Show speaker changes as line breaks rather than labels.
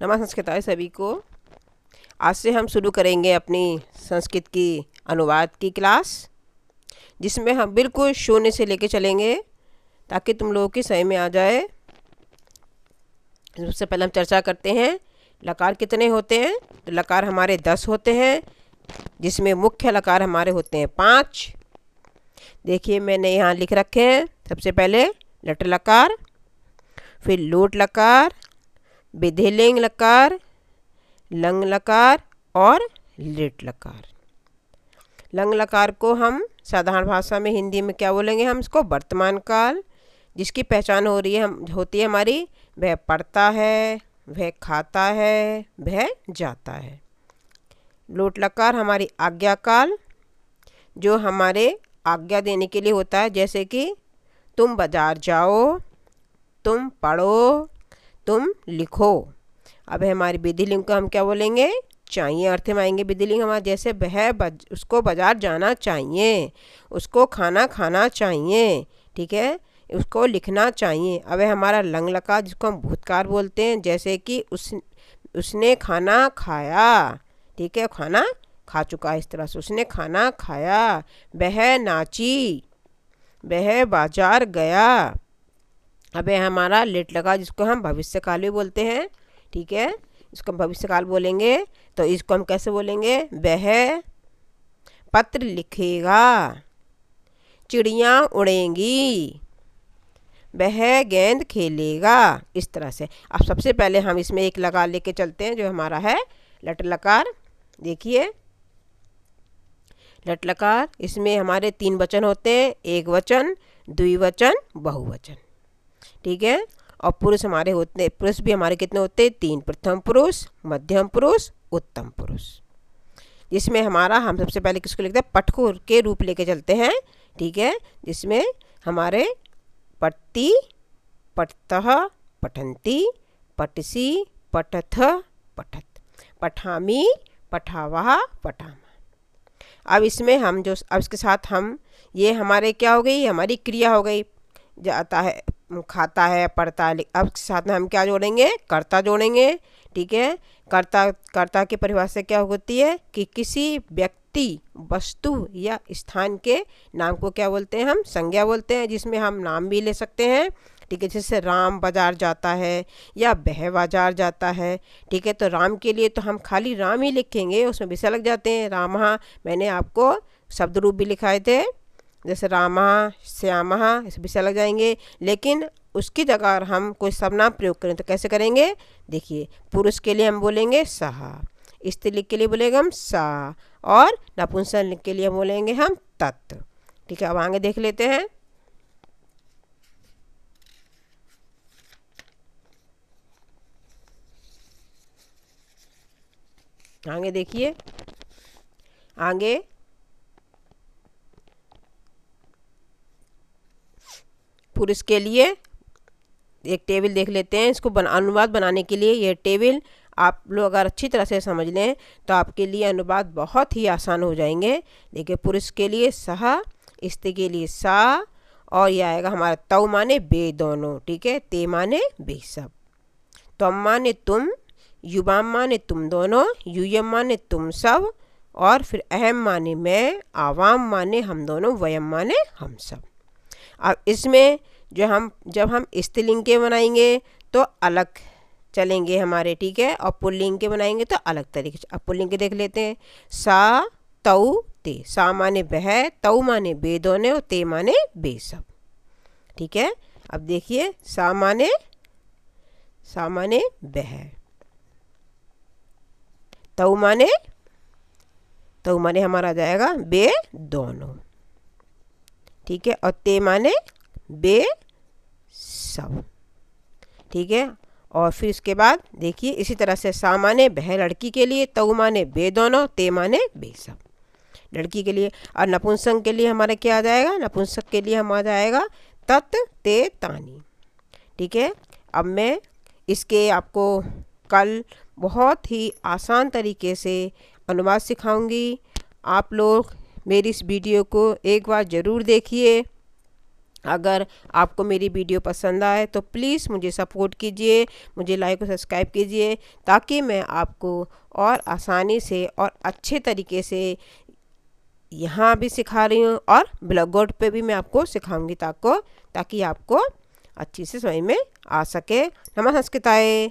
नमस्कार सभी को। आज से हम शुरू करेंगे अपनी संस्कृत की अनुवाद की क्लास, जिसमें हम बिल्कुल शून्य से लेके चलेंगे ताकि तुम लोगों की समझ में आ जाए। सबसे पहले हम चर्चा करते हैं लकार कितने होते हैं। तो लकार हमारे 10 होते हैं, जिसमें मुख्य लकार हमारे होते हैं 5। देखिए मैंने यहाँ लिख रखे हैं। सबसे पहले लट लकार, फिर लोट लकार, विधिलिंग लकार, लंग लकार और लिट लकार। लंग लकार को हम साधारण भाषा में हिंदी में क्या बोलेंगे, हम इसको वर्तमान काल, जिसकी पहचान होती है हमारी, वह पढ़ता है, वह खाता है, वह जाता है। लोट लकार हमारी आज्ञा काल, जो हमारे आज्ञा देने के लिए होता है, जैसे कि तुम बाजार जाओ, तुम पढ़ो, तुम लिखो। अब हमारी विधिलिंग को हम क्या बोलेंगे, चाहिए अर्थ में आएंगे विधिलिंग हमारा, जैसे उसको बाजार जाना चाहिए, उसको खाना खाना चाहिए, ठीक है, उसको लिखना चाहिए। अब हमारा लंग लकार, जिसको हम भूतकाल बोलते हैं, जैसे कि उसने खाना खाया, ठीक है, खाना खा चुका है, इस तरह से उसने खाना खाया। वह नाची, वह बाजार गया। अब हमारा लिट लगा, जिसको हम भविष्यकाल भी बोलते हैं, ठीक है, इसको हम भविष्यकाल बोलेंगे। तो इसको हम कैसे बोलेंगे, वह पत्र लिखेगा, चिड़ियाँ उड़ेंगी, वह गेंद खेलेगा, इस तरह से। अब सबसे पहले हम इसमें एक लकार लेके चलते हैं, जो हमारा है लट लकार। देखिए लट लकार, इसमें हमारे 3 वचन होते हैं, एक वचन, द्विवचन, बहुवचन, ठीक है। और पुरुष भी हमारे कितने होते हैं, 3। प्रथम पुरुष, मध्यम पुरुष, उत्तम पुरुष। जिसमें हम सबसे पहले किसको लिखते हैं, पठको के रूप लेके चलते हैं, ठीक है, जिसमें हमारे पठती, पठतः, पठन्ति, पठसि, पठथ, पठत, पठामि, पठावः, पठामः। अब इसमें अब इसके साथ ये हमारे क्या हो गई, हमारी क्रिया हो गई, जाता है, खाता है, पढ़ता है। अब साथ में हम क्या जोड़ेंगे, कर्ता जोड़ेंगे, ठीक है। कर्ता की परिभाषा क्या होती है कि किसी व्यक्ति, वस्तु या स्थान के नाम को क्या बोलते हैं, हम संज्ञा बोलते हैं, जिसमें हम नाम भी ले सकते हैं, ठीक है। जैसे राम बाजार जाता है या वह बाजार जाता है, ठीक है। तो राम के लिए तो हम खाली राम ही लिखेंगे, उसमें विषय लग जाते हैं। रामः मैंने आपको शब्द रूप भी लिखाए थे, जैसे रामः, श्यामः, इस विषय लग जाएंगे। लेकिन उसकी जगह अगर हम कोई सर्वनाम प्रयोग करें तो कैसे करेंगे, देखिए पुरुष के लिए हम बोलेंगे सः, स्त्रीलिंग के लिए बोलेंगे हम सा, और नपुंसकलिंग के लिए बोलेंगे हम तत्, ठीक है। अब आगे देख लेते हैं। आगे देखिए, आगे पुरुष के लिए एक टेबल देख लेते हैं। इसको अनुवाद बनाने के लिए ये टेबल आप लोग अगर अच्छी तरह से समझ लें तो आपके लिए अनुवाद बहुत ही आसान हो जाएंगे। देखिए पुरुष के लिए सह, स्त्री के लिए सा, और यह आएगा हमारा तव माने बे दोनों, ठीक है, ते माने बे सब, त्वम माने तुम, युवाम माने तुम दोनों, यूयम माने तुम सब, और फिर अहम माने मैं, आवाम माने हम दोनों, वयम माने हम सब। अब इसमें जब हम स्त्रीलिंग के बनाएंगे तो अलग चलेंगे हमारे, ठीक है, और पुल्लिंग के बनाएंगे तो अलग तरीके से। अब पुल्लिंग के देख लेते हैं। सा, तौ, ते। सा माने वह, तौ माने बे दोनों, ते माने बे सब, ठीक है। अब देखिए सा माने वह, तौ माने हमारा आ जाएगा बे दोनों, ठीक है, और ते माने बे सब, ठीक है। और फिर इसके बाद देखिए इसी तरह से सा माने वह लड़की के लिए, तौ माने बे दोनों, ते माने बे सब लड़की के लिए। और नपुंसक के लिए हमारा क्या आ जाएगा, नपुंसक के लिए हम आ जाएगा तत्, ते, तानी, ठीक है। अब मैं इसके आपको कल बहुत ही आसान तरीके से अनुवाद सिखाऊंगी। आप लोग मेरी इस वीडियो को एक बार ज़रूर देखिए अगर आपको मेरी वीडियो पसंद आए तो प्लीज़ मुझे सपोर्ट कीजिए, मुझे लाइक और सब्सक्राइब कीजिए, ताकि मैं आपको और आसानी से और अच्छे तरीके से यहाँ भी सिखा रही हूँ और ब्लैकबोर्ड पे भी मैं आपको सिखाऊंगी ताकि आपको अच्छी से समझ में आ सके। नमः संस्कृताय।